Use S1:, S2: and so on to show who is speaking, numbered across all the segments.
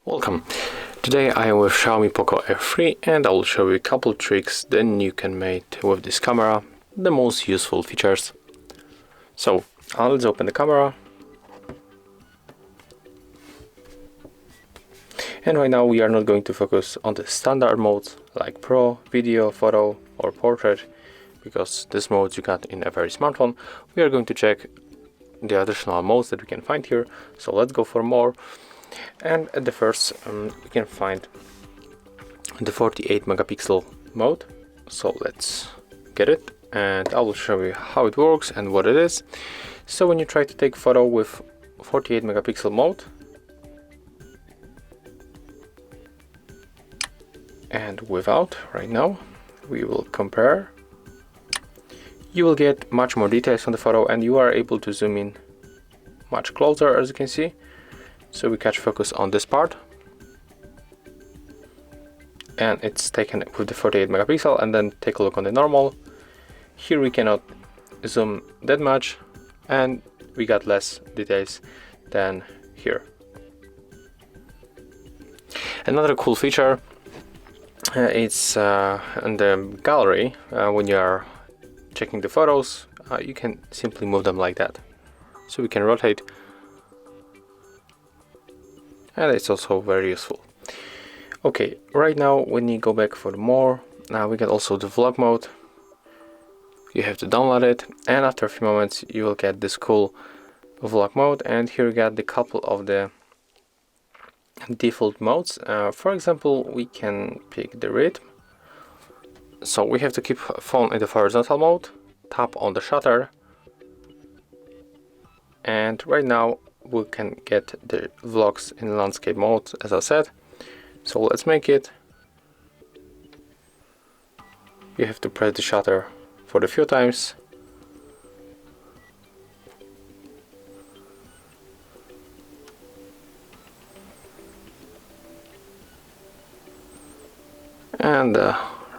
S1: Welcome. Today I am with Xiaomi POCO F3 and I will show you a couple tricks then you can make with this camera, the most useful features. So let's open the camera. And right now we are not going to focus on the standard modes like Pro, Video, Photo or Portrait, because these modes you got in every smartphone. We are going to check the additional modes that we can find here. So let's go for more. And at the first we can find the 48 megapixel mode. So let's get it and I will show you how it works and what it is. So when you try to take photo with 48 megapixel mode and without, right now we will compare, you will get much more details on the photo and you are able to zoom in much closer, as you can see. So we catch focus on this part and it's taken with the 48 megapixel, and then take a look on the normal. Here we cannot zoom that much and we got less details than here. Another cool feature it's in the gallery. When you are checking the photos, you can simply move them like that. So we can rotate, and it's also very useful. Okay, right now when you go back for more, we get also the vlog mode. You have to download it, and after a few moments you will get this cool vlog mode. And here you got the couple of the default modes. For example, we can pick the rhythm. So we have to keep phone in the horizontal mode, tap on the shutter, and right now we can get the vlogs in landscape mode, as I said. So let's make it. You have to press the shutter for a few times. And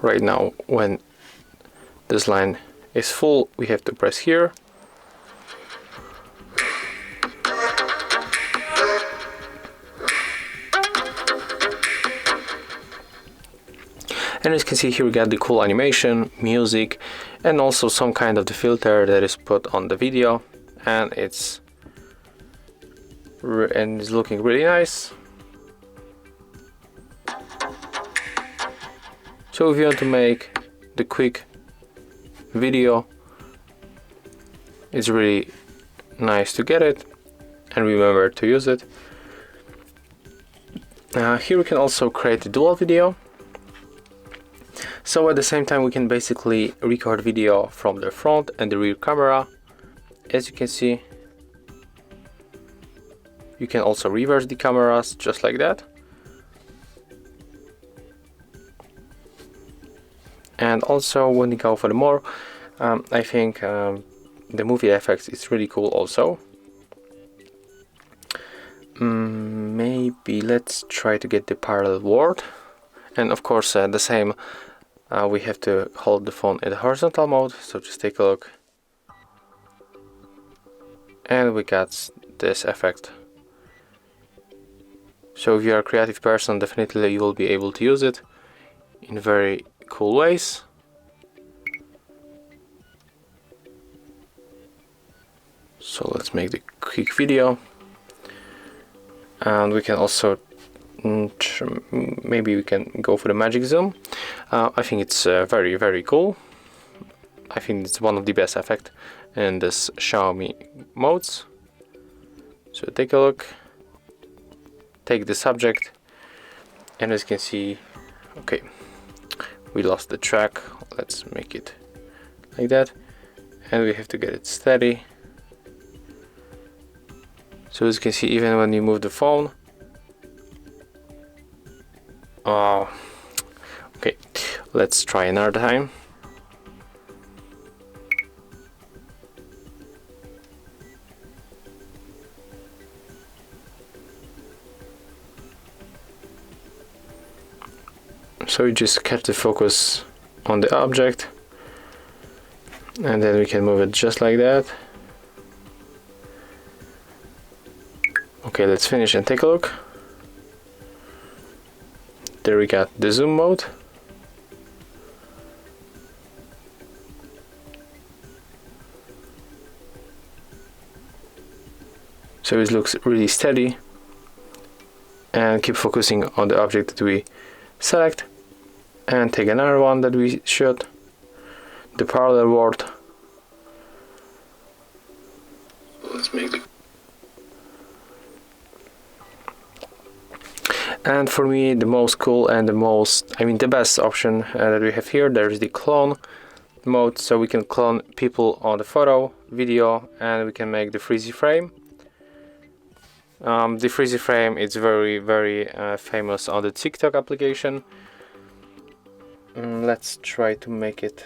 S1: right now when this line is full, we have to press here. And as you can see here, we got the cool animation, music, and also some kind of the filter that is put on the video, and it's looking really nice. So if you want to make the quick video, it's really nice to get it and remember to use it. Here we can also create a dual video. So at the same time we can basically record video from the front and the rear camera. As you can see, you can also reverse the cameras just like that. And also when you go for the more, I think the movie effects is really cool also. Maybe let's try to get the parallel world. And of course the same, we have to hold the phone in the horizontal mode, so just take a look. And we got this effect. So if you are a creative person, definitely you will be able to use it in very cool ways. So let's make the quick video, and we can also maybe we can go for the magic zoom. I think it's very cool. I think it's one of the best effects in this Xiaomi modes. So take a look, take the subject, and as you can see, okay, we lost the track. Let's make it like that, and we have to get it steady. So as you can see, even when you move the phone, okay, let's try another time. So you just catch the focus on the object, and then we can move it just like that. Okay, let's finish and take a look. There we got the zoom mode. So it looks really steady, and keep focusing on the object that we select, and take another one that we should, the parallel word.
S2: Let's make it.
S1: And for me, the most cool and the best option that we have here, there's the clone mode, so we can clone people on the photo, video, and we can make the freeze frame. The freeze frame is very famous on the TikTok application. Let's try to make it.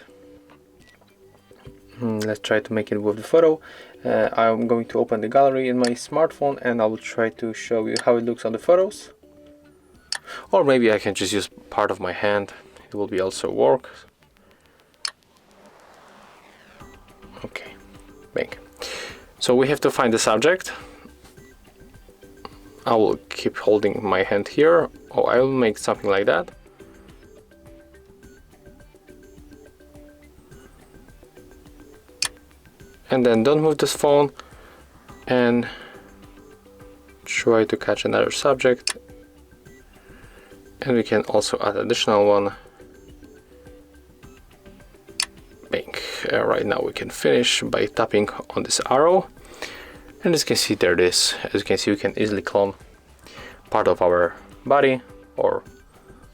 S1: Let's try to make it with the photo. I'm going to open the gallery in my smartphone, and I will try to show you how it looks on the photos. Or maybe I can just use part of my hand. It will be also work. Okay, bang. So we have to find the subject. I will keep holding my hand here, or I will make something like that. And then don't move this phone and try to catch another subject. And we can also add additional one. Bang. Right now we can finish by tapping on this arrow. And as you can see, there it is. As you can see, we can easily clone part of our body or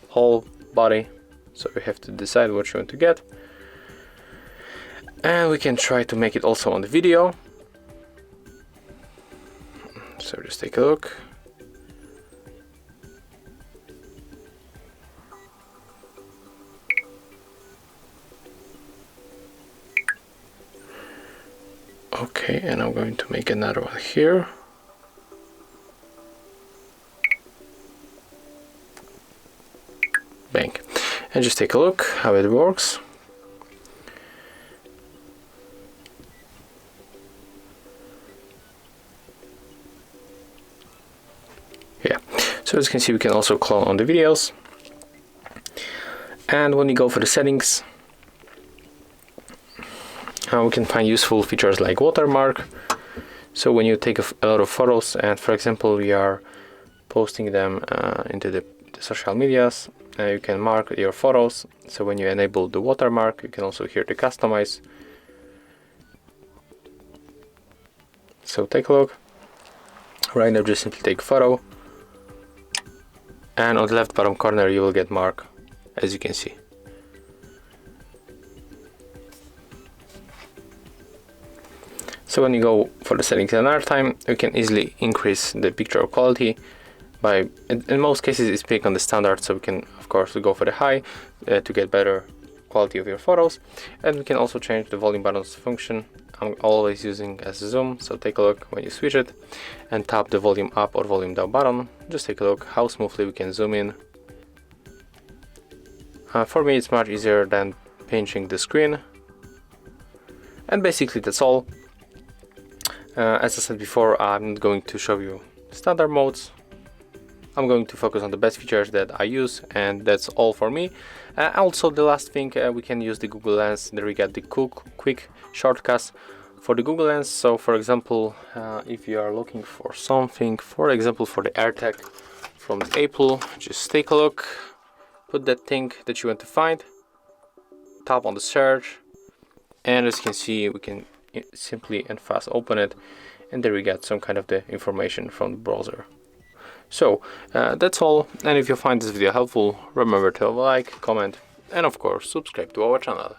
S1: whole body. So we have to decide what you want to get. And we can try to make it also on the video. So just take a look. Okay, and I'm going to make another one here. Bang. And just take a look how it works. Yeah, so as you can see, we can also clone on the videos. And when you go for the settings, we can find useful features like Watermark. So when you take a lot of photos, and for example we are posting them into the social medias, you can mark your photos. So when you enable the watermark, you can also here to customize. So take a look. Right now just simply take a photo, and on the left bottom corner you will get mark, as you can see. So when you go for the settings another time, you can easily increase the picture quality by, in most cases it's picked on the standard, so we can of course go for the high to get better quality of your photos. And we can also change the volume buttons function. I'm always using as zoom, so take a look when you switch it and tap the volume up or volume down button. Just take a look how smoothly we can zoom in. For me it's much easier than pinching the screen. And basically that's all. As I said before, I'm not going to show you standard modes. I'm going to focus on the best features that I use, and that's all for me. Also, the last thing, we can use the Google Lens. There we get the quick shortcuts for the Google Lens. So for example, if you are looking for something, for example for the AirTag from Apple, just take a look, put that thing that you want to find, tap on the search, and as you can see, we can simply and fast open it, and there we get some kind of the information from the browser. So that's all, and if you find this video helpful, remember to like, comment, and of course subscribe to our channel.